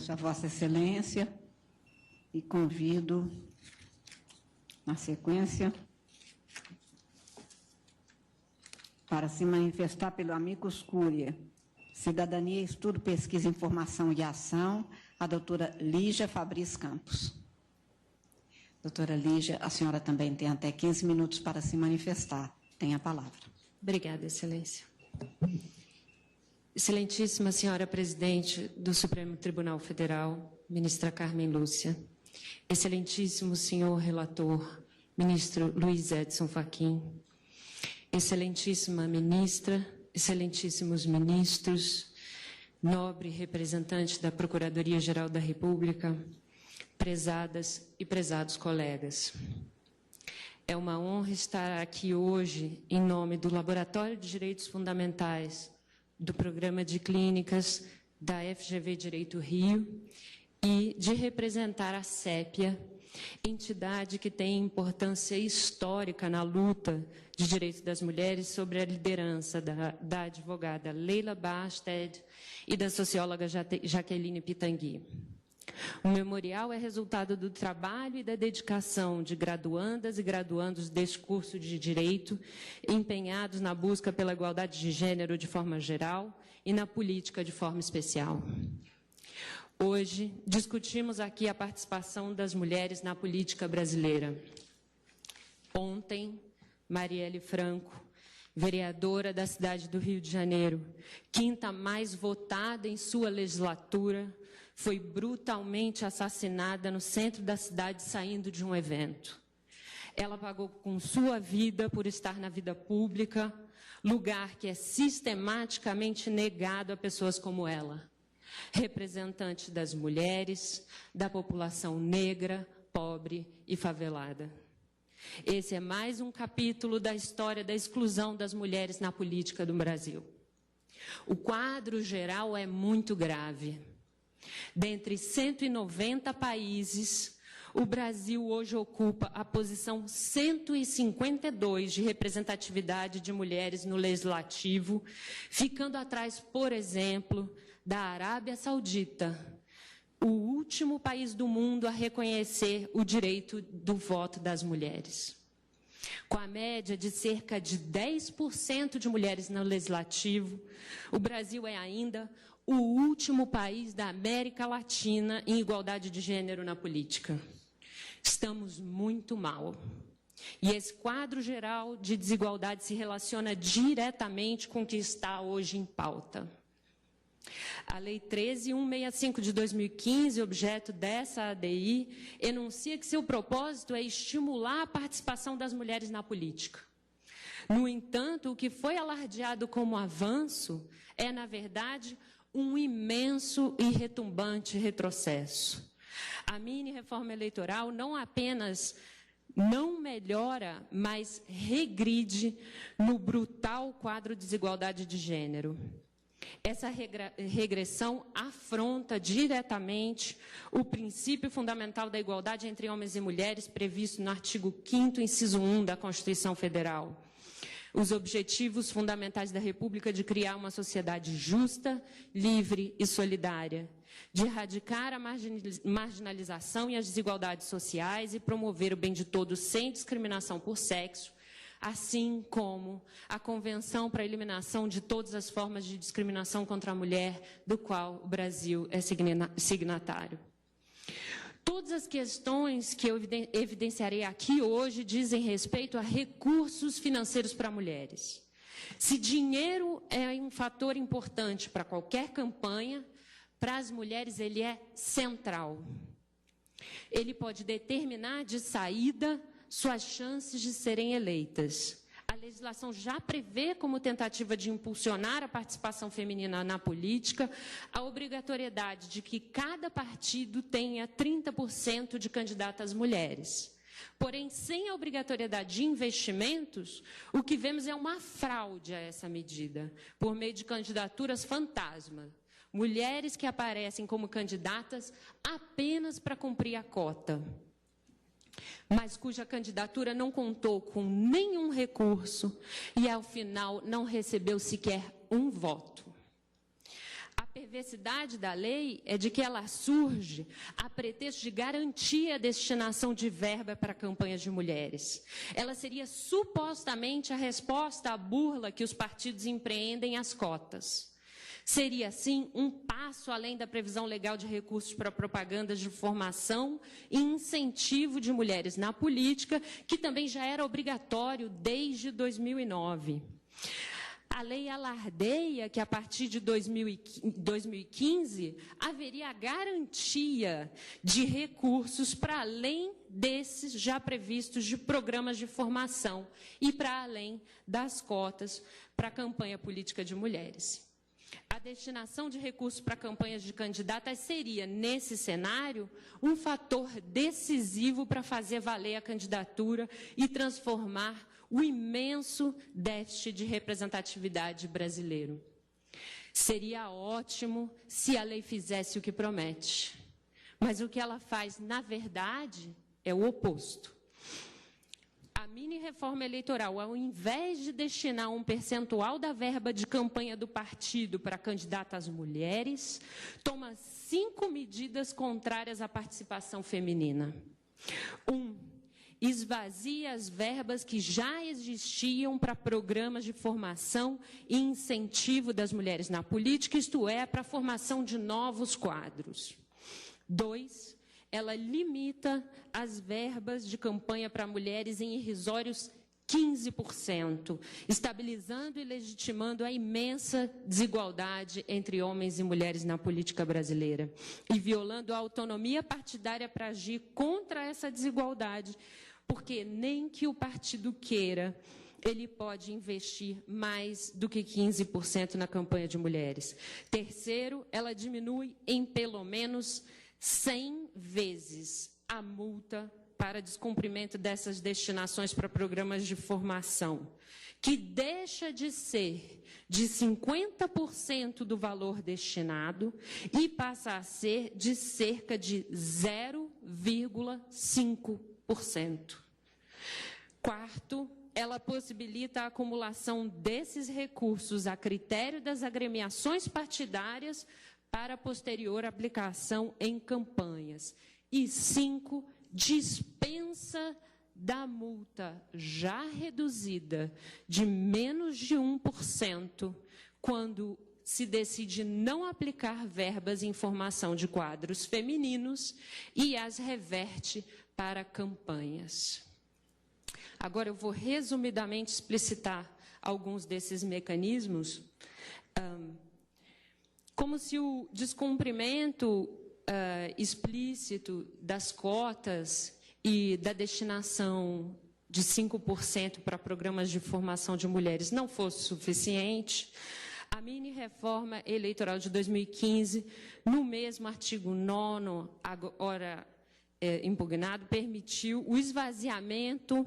A Vossa Excelência e convido, na sequência, para se manifestar pelo amicus curiae, Cidadania, Estudo, Pesquisa, Informação e Ação, a doutora Lígia Fabris Campos. Doutora Lígia, a senhora também tem até 15 minutos para se manifestar. Tem a palavra. Obrigada, Excelência. Excelentíssima senhora Presidente do Supremo Tribunal Federal, ministra Carmen Lúcia. Excelentíssimo senhor Relator, ministro Luiz Edson Fachin. Excelentíssima ministra, excelentíssimos ministros, nobre representante da Procuradoria-Geral da República, prezadas e prezados colegas. É uma honra estar aqui hoje em nome do Laboratório de Direitos Fundamentais, do Programa de Clínicas da FGV Direito Rio e de representar a CEPIA, entidade que tem importância histórica na luta de direitos das mulheres, sobre a liderança da advogada Leila Basted e da socióloga Jaqueline Pitangui. O memorial é resultado do trabalho e da dedicação de graduandas e graduandos deste curso de Direito, empenhados na busca pela igualdade de gênero de forma geral e na política de forma especial. Hoje, discutimos aqui a participação das mulheres na política brasileira. Ontem, Marielle Franco, vereadora da cidade do Rio de Janeiro, quinta mais votada em sua legislatura, foi brutalmente assassinada no centro da cidade, saindo de um evento. Ela pagou com sua vida por estar na vida pública, lugar que é sistematicamente negado a pessoas como ela, representante das mulheres, da população negra, pobre e favelada. Esse é mais um capítulo da história da exclusão das mulheres na política do Brasil. O quadro geral é muito grave. Dentre 190 países, o Brasil hoje ocupa a posição 152 de representatividade de mulheres no legislativo, ficando atrás, por exemplo, da Arábia Saudita, o último país do mundo a reconhecer o direito do voto das mulheres. Com a média de cerca de 10% de mulheres no legislativo, o Brasil é ainda o último país da América Latina em igualdade de gênero na política. Estamos muito mal. E esse quadro geral de desigualdade se relaciona diretamente com o que está hoje em pauta. A Lei 13.165 de 2015, objeto dessa ADI, enuncia que seu propósito é estimular a participação das mulheres na política. No entanto, o que foi alardeado como avanço é, na verdade, um imenso e retumbante retrocesso. A mini-reforma eleitoral não apenas não melhora, mas regride no brutal quadro de desigualdade de gênero. Essa regressão afronta diretamente o princípio fundamental da igualdade entre homens e mulheres previsto no artigo 5º, inciso 1 da Constituição Federal. Os objetivos fundamentais da República de criar uma sociedade justa, livre e solidária, de erradicar a marginalização e as desigualdades sociais e promover o bem de todos sem discriminação por sexo, assim como a Convenção para a Eliminação de Todas as Formas de Discriminação contra a Mulher, do qual o Brasil é signatário. Todas as questões que eu evidenciarei aqui hoje dizem respeito a recursos financeiros para mulheres. Se dinheiro é um fator importante para qualquer campanha, para as mulheres ele é central. Ele pode determinar de saída suas chances de serem eleitas. A legislação já prevê, como tentativa de impulsionar a participação feminina na política, a obrigatoriedade de que cada partido tenha 30% de candidatas mulheres. Porém, sem a obrigatoriedade de investimentos, o que vemos é uma fraude a essa medida, por meio de candidaturas fantasma. Mulheres que aparecem como candidatas apenas para cumprir a cota, mas cuja candidatura não contou com nenhum recurso e, ao final, não recebeu sequer um voto. perversidade da lei é de que ela surge a pretexto de garantir a destinação de verba para campanhas de mulheres. Ela seria supostamente a resposta à burla que os partidos empreendem às cotas. Seria, assim, um passo além da previsão legal de recursos para propagandas de formação e incentivo de mulheres na política, que também já era obrigatório desde 2009. A lei alardeia que, a partir de 2015, haveria a garantia de recursos para além desses já previstos de programas de formação e para além das cotas para a campanha política de mulheres. A destinação de recursos para campanhas de candidatas seria, nesse cenário, um fator decisivo para fazer valer a candidatura e transformar o imenso déficit de representatividade brasileiro. Seria ótimo se a lei fizesse o que promete, mas o que ela faz, na verdade, é o oposto. A mini-reforma eleitoral, ao invés de destinar um percentual da verba de campanha do partido para candidatas mulheres, toma 5 medidas contrárias à participação feminina. 1. Esvazia as verbas que já existiam para programas de formação e incentivo das mulheres na política, isto é, para a formação de novos quadros. 2. Ela limita as verbas de campanha para mulheres em irrisórios 15%, estabilizando e legitimando a imensa desigualdade entre homens e mulheres na política brasileira e violando a autonomia partidária para agir contra essa desigualdade, porque nem que o partido queira, ele pode investir mais do que 15% na campanha de mulheres. Terceiro, ela diminui em pelo menos 100 vezes a multa para descumprimento dessas destinações para programas de formação, que deixa de ser de 50% do valor destinado e passa a ser de cerca de 0,5%. Quarto, ela possibilita a acumulação desses recursos a critério das agremiações partidárias para posterior aplicação em campanhas. E 5, dispensa da multa já reduzida de menos de 1% quando se decide não aplicar verbas em formação de quadros femininos e as reverte para campanhas. Agora eu vou resumidamente explicitar alguns desses mecanismos, como se o descumprimento explícito das cotas e da destinação de 5% para programas de formação de mulheres não fosse suficiente, a mini-reforma eleitoral de 2015, no mesmo artigo 9º, agora impugnado, permitiu o esvaziamento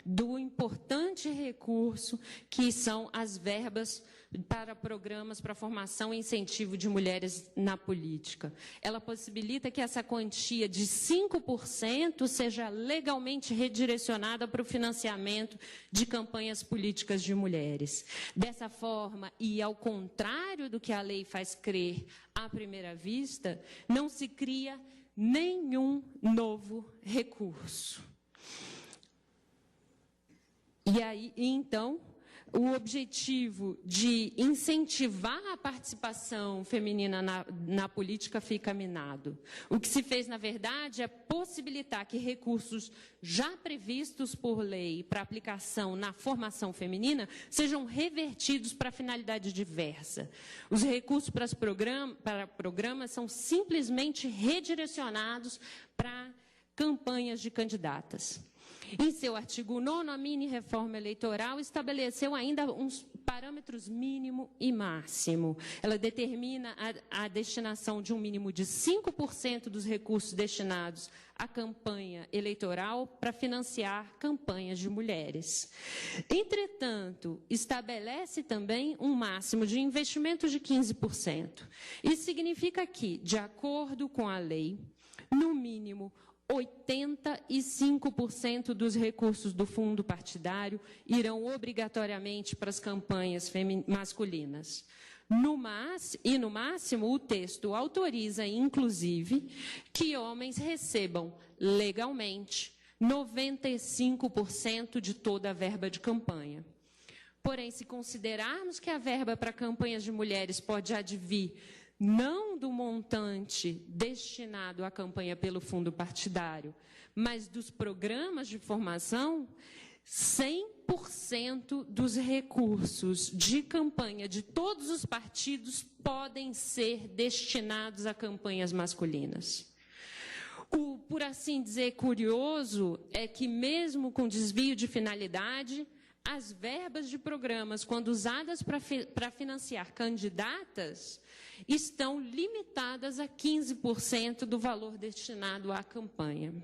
do importante recurso que são as verbas para programas para formação e incentivo de mulheres na política. Ela possibilita que essa quantia de 5% seja legalmente redirecionada para o financiamento de campanhas políticas de mulheres. Dessa forma, e ao contrário do que a lei faz crer à primeira vista, não se cria nenhum novo recurso. E aí, então, o objetivo de incentivar a participação feminina na política fica minado. O que se fez, na verdade, é possibilitar que recursos já previstos por lei para aplicação na formação feminina sejam revertidos para finalidade diversa. Os recursos para programas são simplesmente redirecionados para campanhas de candidatas. Em seu artigo 9º, a mini-reforma eleitoral estabeleceu ainda uns parâmetros mínimo e máximo. Ela determina a destinação de um mínimo de 5% dos recursos destinados à campanha eleitoral para financiar campanhas de mulheres. Entretanto, estabelece também um máximo de investimento de 15%. Isso significa que, de acordo com a lei, no mínimo 85% dos recursos do fundo partidário irão obrigatoriamente para as campanhas masculinas. No máximo, o texto autoriza, inclusive, que homens recebam legalmente 95% de toda a verba de campanha. Porém, se considerarmos que a verba para campanhas de mulheres pode advir não do montante destinado à campanha pelo fundo partidário, mas dos programas de formação, 100% dos recursos de campanha de todos os partidos podem ser destinados a campanhas masculinas. O, por assim dizer, curioso é que, mesmo com desvio de finalidade, as verbas de programas, quando usadas para financiar candidatas, estão limitadas a 15% do valor destinado à campanha.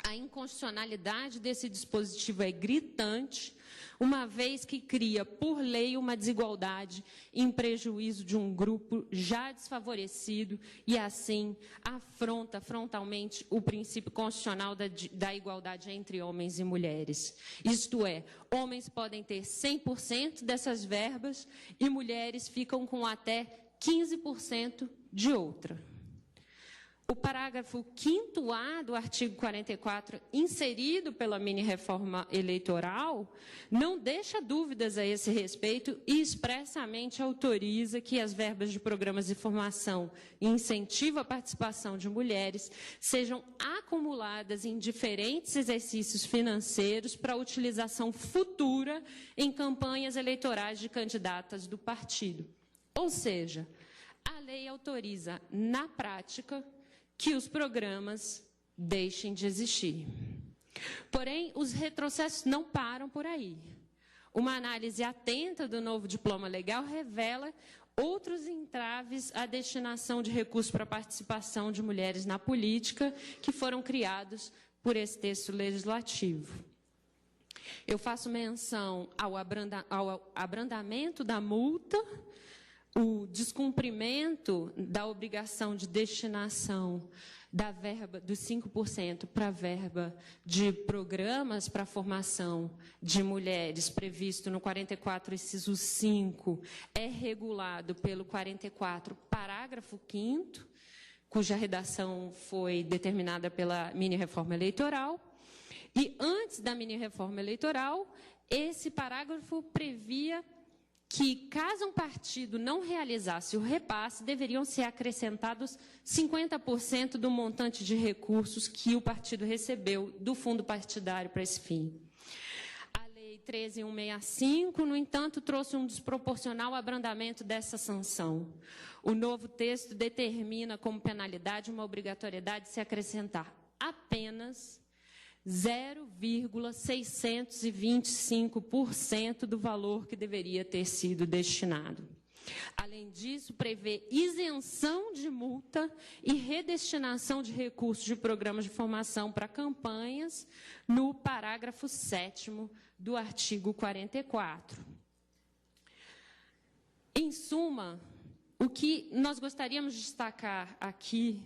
A inconstitucionalidade desse dispositivo é gritante, uma vez que cria, por lei, uma desigualdade em prejuízo de um grupo já desfavorecido e, assim, afronta frontalmente o princípio constitucional da igualdade entre homens e mulheres. Isto é, homens podem ter 100% dessas verbas e mulheres ficam com até 15% de outra. O parágrafo 5º-A do artigo 44, inserido pela mini-reforma eleitoral, não deixa dúvidas a esse respeito e expressamente autoriza que as verbas de programas de formação e incentivo à participação de mulheres sejam acumuladas em diferentes exercícios financeiros para utilização futura em campanhas eleitorais de candidatas do partido. Ou seja, a lei autoriza, na prática, que os programas deixem de existir. Porém, os retrocessos não param por aí. Uma análise atenta do novo diploma legal revela outros entraves à destinação de recursos para a participação de mulheres na política que foram criados por esse texto legislativo. Eu faço menção ao abrandamento da multa, o descumprimento da obrigação de destinação da verba dos 5% para a verba de programas para a formação de mulheres, previsto no 44, inciso 5, é regulado pelo 44, parágrafo 5º, cuja redação foi determinada pela mini-reforma eleitoral. E antes da mini-reforma eleitoral, esse parágrafo previa que, caso um partido não realizasse o repasse, deveriam ser acrescentados 50% do montante de recursos que o partido recebeu do fundo partidário para esse fim. A Lei 13.165, no entanto, trouxe um desproporcional abrandamento dessa sanção. O novo texto determina como penalidade uma obrigatoriedade de se acrescentar apenas 0,625% do valor que deveria ter sido destinado. Além disso, prevê isenção de multa e redestinação de recursos de programas de formação para campanhas no parágrafo 7º do artigo 44. Em suma, o que nós gostaríamos de destacar aqui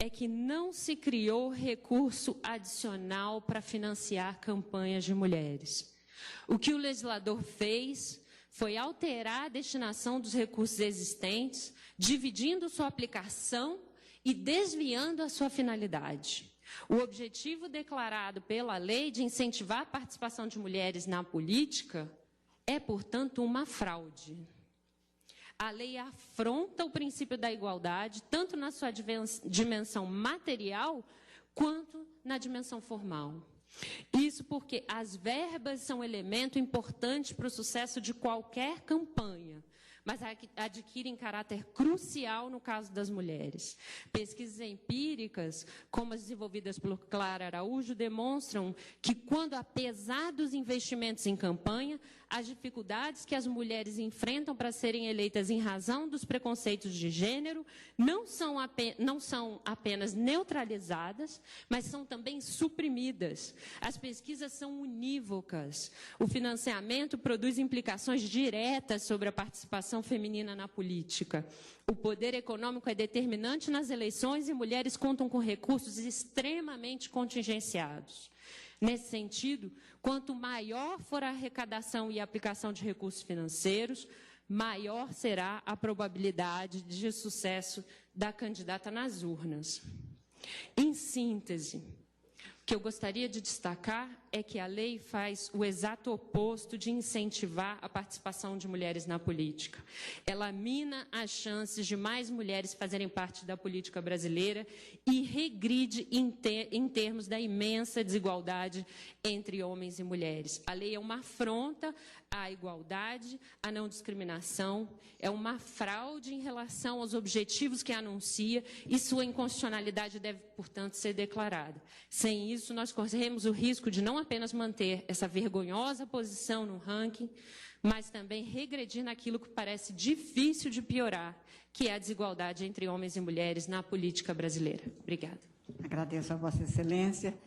é que não se criou recurso adicional para financiar campanhas de mulheres. O que o legislador fez foi alterar a destinação dos recursos existentes, dividindo sua aplicação e desviando a sua finalidade. O objetivo declarado pela lei de incentivar a participação de mulheres na política é, portanto, uma fraude. A lei afronta o princípio da igualdade, tanto na sua dimensão material, quanto na dimensão formal. Isso porque as verbas são elemento importante para o sucesso de qualquer campanha, mas adquirem caráter crucial no caso das mulheres. Pesquisas empíricas, como as desenvolvidas por Clara Araújo, demonstram que, quando, apesar dos investimentos em campanha, as dificuldades que as mulheres enfrentam para serem eleitas em razão dos preconceitos de gênero não são apenas neutralizadas, mas são também suprimidas. As pesquisas são unívocas. O financiamento produz implicações diretas sobre a participação feminina na política. O poder econômico é determinante nas eleições e mulheres contam com recursos extremamente contingenciados. Nesse sentido, quanto maior for a arrecadação e a aplicação de recursos financeiros, maior será a probabilidade de sucesso da candidata nas urnas. Em síntese, o que eu gostaria de destacar é que a lei faz o exato oposto de incentivar a participação de mulheres na política. Ela mina as chances de mais mulheres fazerem parte da política brasileira e regride em termos da imensa desigualdade entre homens e mulheres. A lei é uma afronta à igualdade, à não discriminação, é uma fraude em relação aos objetivos que anuncia e sua inconstitucionalidade deve, portanto, ser declarada. Sem isso, nós corremos o risco de não apenas manter essa vergonhosa posição no ranking, mas também regredir naquilo que parece difícil de piorar, que é a desigualdade entre homens e mulheres na política brasileira. Obrigada. Agradeço a Vossa Excelência.